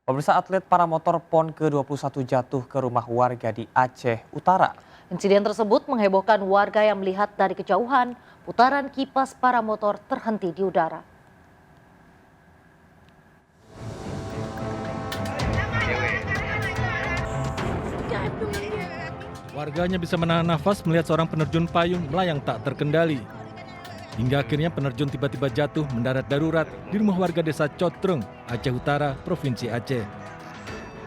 Pemirsa, atlet paramotor PON ke-21 jatuh ke rumah warga di Aceh Utara. Insiden tersebut menghebohkan warga yang melihat dari kejauhan putaran kipas paramotor terhenti di udara. Warganya bisa menahan nafas melihat seorang penerjun payung melayang tak terkendali. Hingga akhirnya penerjun tiba-tiba jatuh mendarat darurat di rumah warga desa Cotreng, Aceh Utara, Provinsi Aceh.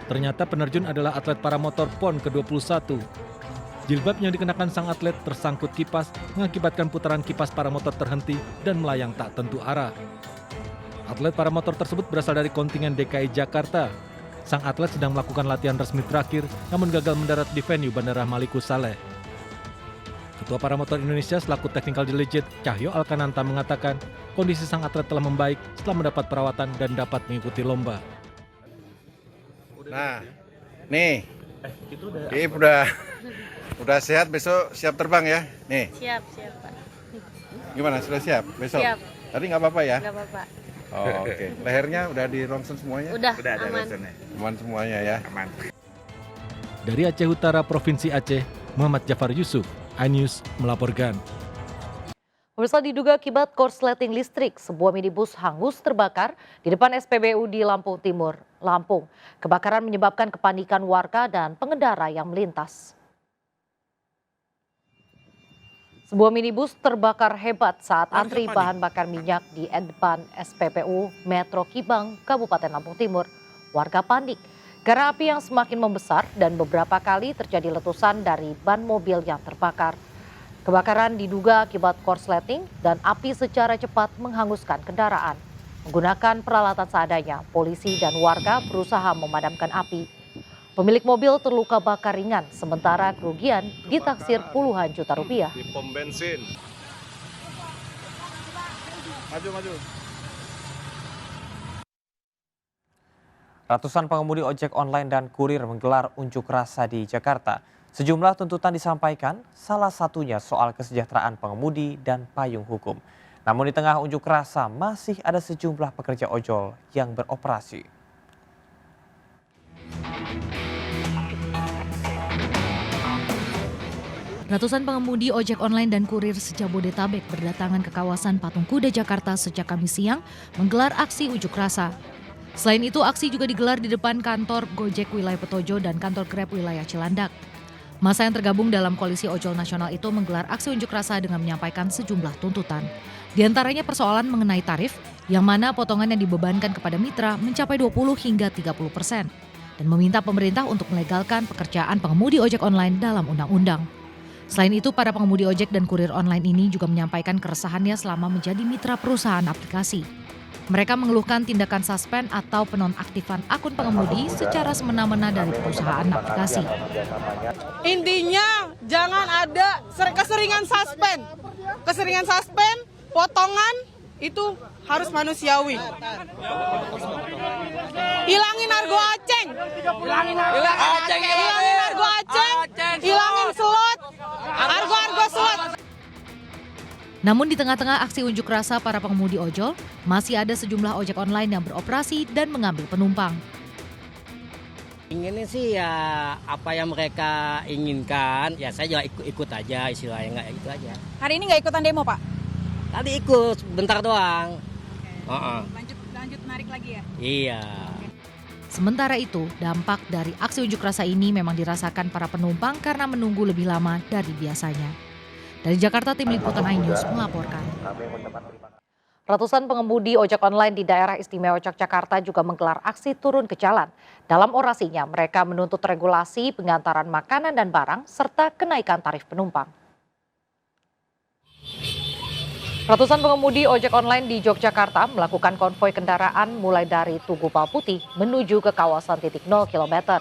Ternyata penerjun adalah atlet paramotor PON ke-21. Jilbab yang dikenakan sang atlet tersangkut kipas mengakibatkan putaran kipas paramotor terhenti dan melayang tak tentu arah. Atlet paramotor tersebut berasal dari kontingen DKI Jakarta. Sang atlet sedang melakukan latihan resmi terakhir namun gagal mendarat di venue Bandara Malikus Saleh. Ketua Paramotor Indonesia selaku Technical Delegate Cahyo Alkananta mengatakan kondisi sang atlet telah membaik setelah mendapat perawatan dan dapat mengikuti lomba. Nah, nih, Iip udah sehat, besok siap terbang ya? Nih. Siap Pak. Gimana, sudah siap besok? Siap. Tadi nggak apa-apa ya? Nggak apa-apa. Oh, oke. Lehernya udah di ronsen semuanya? Udah ada aman. ronsennya. Aman semuanya ya? Aman. Dari Aceh Utara, Provinsi Aceh, Muhammad Jafar Yusuf, iNews melaporkan. Pemirsa, diduga akibat korsleting listrik, sebuah minibus hangus terbakar di depan SPBU di Lampung Timur, Lampung. Kebakaran menyebabkan kepanikan warga dan pengendara yang melintas. Sebuah minibus terbakar hebat saat antri bahan bakar minyak di depan SPBU Metro Kibang, Kabupaten Lampung Timur. Warga panik karena api yang semakin membesar dan beberapa kali terjadi letusan dari ban mobil yang terbakar. Kebakaran diduga akibat korsleting dan api secara cepat menghanguskan kendaraan. Menggunakan peralatan seadanya, polisi dan warga berusaha memadamkan api. Pemilik mobil terluka bakar ringan, sementara kerugian ditaksir puluhan juta rupiah. Di pom bensin. Maju. Ratusan pengemudi ojek online dan kurir menggelar unjuk rasa di Jakarta. Sejumlah tuntutan disampaikan, salah satunya soal kesejahteraan pengemudi dan payung hukum. Namun di tengah unjuk rasa masih ada sejumlah pekerja ojol yang beroperasi. Ratusan pengemudi ojek online dan kurir se-Jabodetabek berdatangan ke kawasan Patung Kuda Jakarta sejak Kamis siang menggelar aksi unjuk rasa. Selain itu, aksi juga digelar di depan kantor Gojek wilayah Petojo dan kantor Grab wilayah Cilandak. Masa yang tergabung dalam koalisi ojol nasional itu menggelar aksi unjuk rasa dengan menyampaikan sejumlah tuntutan. Di antaranya persoalan mengenai tarif, yang mana potongan yang dibebankan kepada mitra mencapai 20 hingga 30%, dan meminta pemerintah untuk melegalkan pekerjaan pengemudi ojek online dalam undang-undang. Selain itu, para pengemudi ojek dan kurir online ini juga menyampaikan keresahannya selama menjadi mitra perusahaan aplikasi. Mereka mengeluhkan tindakan suspend atau penonaktifan akun pengemudi secara semena-mena dari perusahaan aplikasi. Intinya jangan ada keseringan suspend. Keseringan suspend, potongan itu harus manusiawi. Hilangin argo aceng. Hilangin argo aceng. Hilangin slot. Argo slot. Namun di tengah-tengah aksi unjuk rasa para pengemudi ojol, masih ada sejumlah ojek online yang beroperasi dan mengambil penumpang. Inginnya sih ya apa yang mereka inginkan, ya saya juga ikut aja istilahnya, nggak itu aja. Hari ini nggak ikutan demo Pak? Tadi ikut, bentar doang. Lanjut narik lagi ya? Iya. Sementara itu, dampak dari aksi unjuk rasa ini memang dirasakan para penumpang karena menunggu lebih lama dari biasanya. Dari Jakarta, Tim Liputan iNews melaporkan. Ratusan pengemudi ojek online di daerah istimewa Yogyakarta juga menggelar aksi turun ke jalan. Dalam orasinya, mereka menuntut regulasi pengantaran makanan dan barang serta kenaikan tarif penumpang. Ratusan pengemudi ojek online di Yogyakarta melakukan konvoi kendaraan mulai dari Tugu Palputih menuju ke kawasan titik 0 km.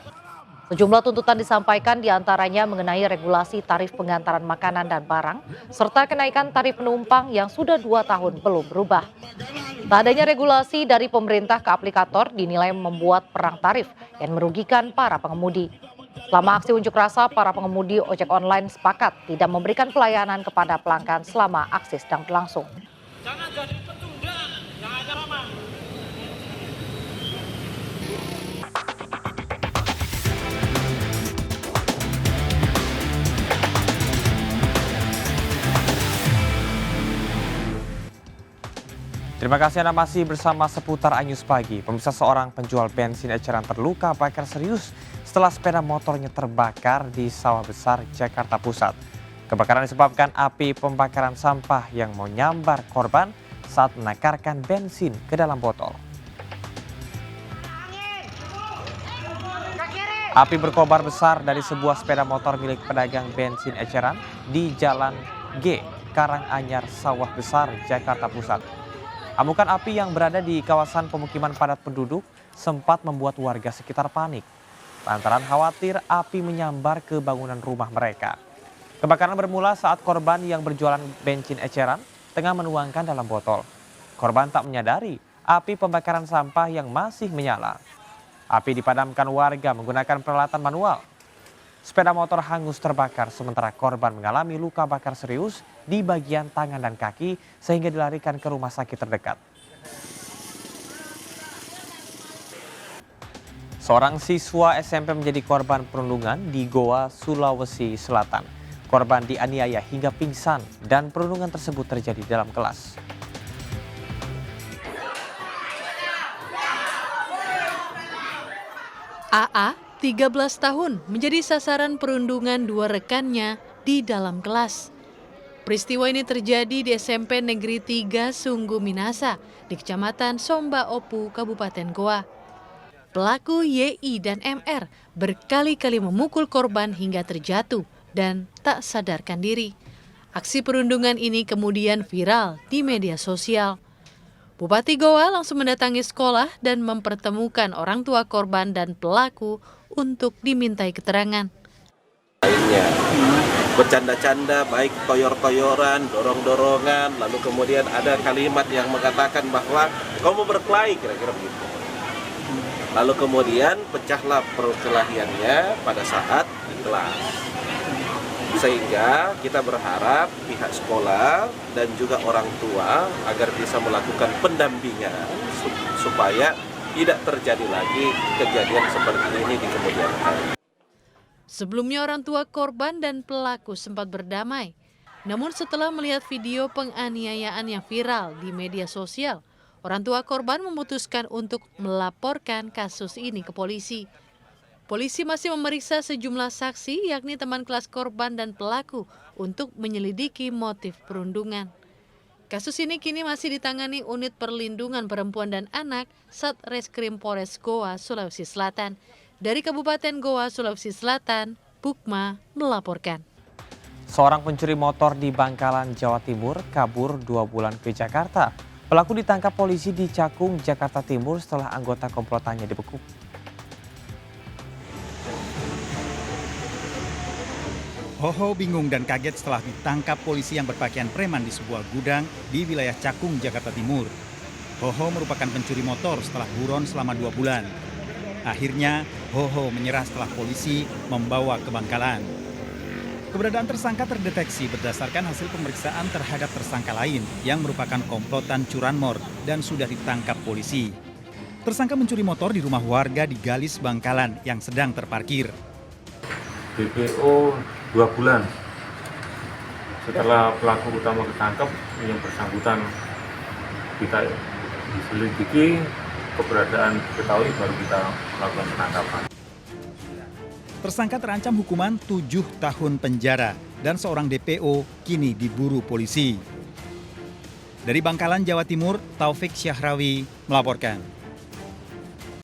Sejumlah tuntutan disampaikan diantaranya mengenai regulasi tarif pengantaran makanan dan barang, serta kenaikan tarif penumpang yang sudah 2 tahun belum berubah. Tak adanya regulasi dari pemerintah ke aplikator dinilai membuat perang tarif yang merugikan para pengemudi. Selama aksi unjuk rasa, para pengemudi ojek online sepakat tidak memberikan pelayanan kepada pelanggan selama aksi sedang berlangsung. Jangan jadi pecundang, jangan ada ramah. Terima kasih Anda masih bersama Seputar Anyus Pagi. Pemirsa, seorang penjual bensin eceran terluka bakar serius setelah sepeda motornya terbakar di Sawah Besar, Jakarta Pusat. Kebakaran disebabkan api pembakaran sampah yang menyambar korban saat menakarkan bensin ke dalam botol. Api berkobar besar dari sebuah sepeda motor milik pedagang bensin eceran di Jalan G, Karanganyar, Sawah Besar, Jakarta Pusat. Amukan api yang berada di kawasan pemukiman padat penduduk sempat membuat warga sekitar panik lantaran khawatir api menyambar ke bangunan rumah mereka. Kebakaran bermula saat korban yang berjualan bensin eceran tengah menuangkan dalam botol. Korban tak menyadari api pembakaran sampah yang masih menyala. Api dipadamkan warga menggunakan peralatan manual. Sepeda motor hangus terbakar sementara korban mengalami luka bakar serius di bagian tangan dan kaki sehingga dilarikan ke rumah sakit terdekat. Seorang siswa SMP menjadi korban perundungan di Goa, Sulawesi Selatan. Korban dianiaya hingga pingsan dan perundungan tersebut terjadi dalam kelas. AA, 13 tahun, menjadi sasaran perundungan dua rekannya di dalam kelas. Peristiwa ini terjadi di SMP Negeri 3 Sungguh Minasa di Kecamatan Somba Opu, Kabupaten Goa. Pelaku YI dan MR berkali-kali memukul korban hingga terjatuh dan tak sadarkan diri. Aksi perundungan ini kemudian viral di media sosial. Bupati Goa langsung mendatangi sekolah dan mempertemukan orang tua korban dan pelaku untuk dimintai keterangan. Lainnya, bercanda-canda, baik toyor-toyoran, dorong-dorongan, lalu kemudian ada kalimat yang mengatakan bahwa kamu berkelahi, kira-kira begitu. Lalu kemudian pecahlah perkelahiannya pada saat di kelas. Sehingga kita berharap pihak sekolah dan juga orang tua agar bisa melakukan pendampingan supaya tidak terjadi lagi kejadian seperti ini di kemudian hari. Sebelumnya orang tua korban dan pelaku sempat berdamai. Namun setelah melihat video penganiayaan yang viral di media sosial, orang tua korban memutuskan untuk melaporkan kasus ini ke polisi. Polisi masih memeriksa sejumlah saksi yakni teman kelas korban dan pelaku untuk menyelidiki motif perundungan. Kasus ini kini masih ditangani Unit Perlindungan Perempuan dan Anak Satreskrim Polres Goa, Sulawesi Selatan. Dari Kabupaten Goa, Sulawesi Selatan, Bukma melaporkan. Seorang pencuri motor di Bangkalan, Jawa Timur kabur 2 bulan ke Jakarta. Pelaku ditangkap polisi di Cakung, Jakarta Timur setelah anggota komplotannya dibekuk. Hoho bingung dan kaget setelah ditangkap polisi yang berpakaian preman di sebuah gudang di wilayah Cakung, Jakarta Timur. Hoho merupakan pencuri motor setelah buron selama 2 bulan. Akhirnya, Hoho menyerah setelah polisi membawa ke Bangkalan. Keberadaan tersangka terdeteksi berdasarkan hasil pemeriksaan terhadap tersangka lain yang merupakan komplotan curanmor dan sudah ditangkap polisi. Tersangka mencuri motor di rumah warga di Galis, Bangkalan yang sedang terparkir. DPO 2 bulan setelah pelaku utama ketangkap, yang bersangkutan kita diselidiki, keberadaan diketahui, baru kita melakukan penangkapan. Tersangka terancam hukuman 7 tahun penjara dan seorang DPO kini diburu polisi. Dari Bangkalan, Jawa Timur, Taufik Syahrawi melaporkan.